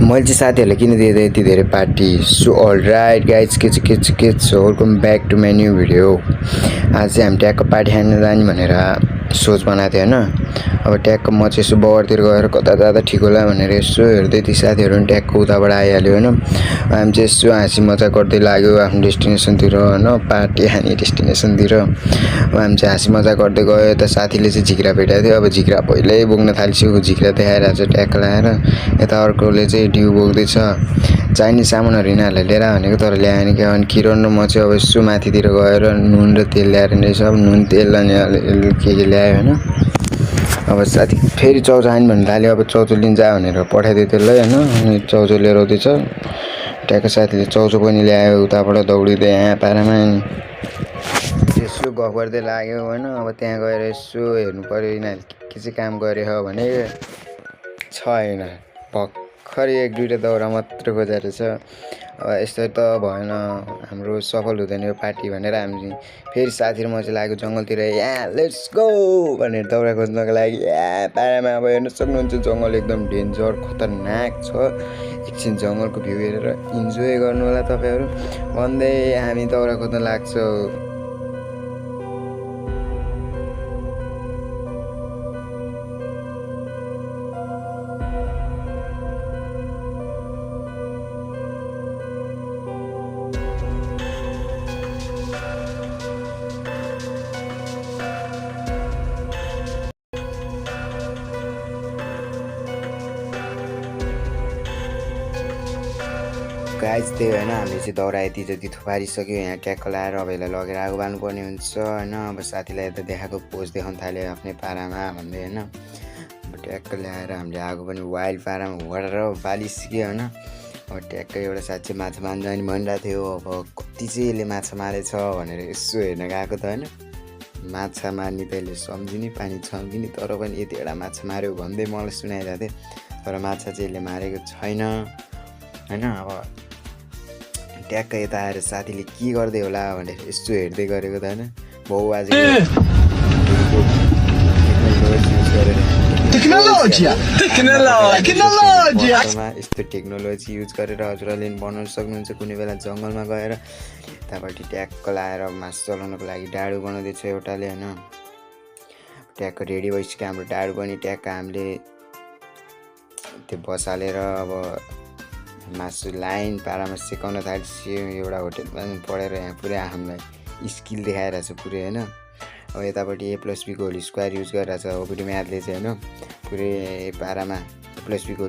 मैले चाहिँ साथीहरूलाई किन दिँदै यति धेरै party so all right guys के welcome back to my new video. आज चाहिँ हामी ट्याक्क पार्टी खान जाने भनेर सोच बनाएको थियो होइन। अब ट्याक्क म चाहिँ यसो बगरतिर गएर कता जाँदा ठिक होला भनेर यसो हेर्दै ती साथीहरू पनि ट्याक्क उताबाट आइहाल्यो होइन। हामी चाहिँ यसो हाँसी मजाक गर्दै लाग्यो आफ्नो डेस्टिनेसनतिर होइन, पार्टी खाने डेस्टिनेसनतिर। हामी चाहिँ हाँसी मजाक गर्दै गयो। यता साथीले चाहिँ झिक्रा भेटाएको थियो। अब झिक्रा पहिल्यै बोक्न थाल्छु, झिक्रा देखाइरहेको छ ट्याक्क लगाएर। यता अर्कोले चाहिँ डिउ बोक्दैछ, चाहिने सामानहरू यिनीहरूलाई लिएर भनेको तर ल्याएन क्या। अनि किरण र म चाहिँ अब यसो माथितिर गएर नुन र तेल ल्याएर रहेछ। अब नुन तेल अनि के ल्यायो होइन। अब साथी फेरि चाउचाउ खाने भन्नु थाल्यो। अब चाउचाउ लिन जा भनेर पठाइदियो त्यसलाई होइन। अनि चाउचाउ लिएर आउँदैछ ट्याक्क साथीले चाउचाउ पनि ल्यायो उताबाट दौडिँदै यहाँ पारामा। यसो गफ गर्दै लाग्यो होइन। अब त्यहाँ गएर यसो हेर्नु पऱ्यो यिनीहरूले के चाहिँ काम गरे हो भने छैन, भर्खरै एक दुईवटा दाउरा मात्र खोजेर छ। अब यस्तो त भएन, हाम्रो सफल हुँदैन यो पार्टी भनेर हामी फेरि साथी र म चाहिँ लाग्यो जङ्गलतिर। यहाँ लेट्स गो भनेर दाउरा खोज्नको लागि यहाँ पारामा। अब हेर्न सक्नुहुन्छ जङ्गल एकदम डेन्जर खतरनाक छ। एकछिन जङ्गलको भ्यू हेरेर इन्जोय गर्नु होला तपाईँहरू भन्दै हामी दाउरा खोज्न लाग्छौँ। गाइज त्यही होइन, हामीले चाहिँ दाउरा यति जति थुपारिसक्यो। यहाँ ट्याक्क लगाएर अब यसलाई लगेर आगो बाल्नुपर्ने हुन्छ होइन। अब साथीलाई यता देखाएको पोज देखाउनु थाल्यो आफ्नै पारामा भन्दै होइन। अब ट्याक्क ल्याएर हामीले आगो पनि वाइल्ड पारामा घोडेर बालिसक्यो होइन। अब ट्याक्क एउटा साथी चाहिँ माछा मार्नु जाने भनिरहेको थियो। अब कति चाहिँ यसले माछा मारेछ भनेर यसो हेर्न गएको त होइन। माछा मार्ने त यसले सम्झिने पानी छम्किने, तर पनि यतिवटा माछा मार्यो भन्दै मलाई सुनाइरहेको थियो। तर माछा चाहिँ यसले मारेको छैन होइन। अब ट्याक्क यता आएर साथीले के गर्दै होला भनेर यस्तो हेर्दै गरेको त होइन। बाउ आज यस्तो टेक्नोलोजी युज गरेर हजुरहरूले बनाउन सक्नुहुन्छ। कुनै बेला जङ्गलमा गएर यतापट्टि ट्याक्क लाएर मासु चलाउनको लागि डाडु बनाउँदैछ एउटाले होइन। ट्याक्क रेडी भइसक्यो हाम्रो डाडु पनि। ट्याक्क हामीले त्यो बसालेर अब मासु लाइन पारामा सिकाउन थाल्छौँ। एउटा होटेलमा पढेर यहाँ पुरै हामीलाई स्किल देखाइरहेको छ पुरै होइन। अब यतापट्टि A+B को होल स्क्वायर युज गरिरहेको छ ओपिडी म्याथले चाहिँ होइन। पुरै पारामा A+B को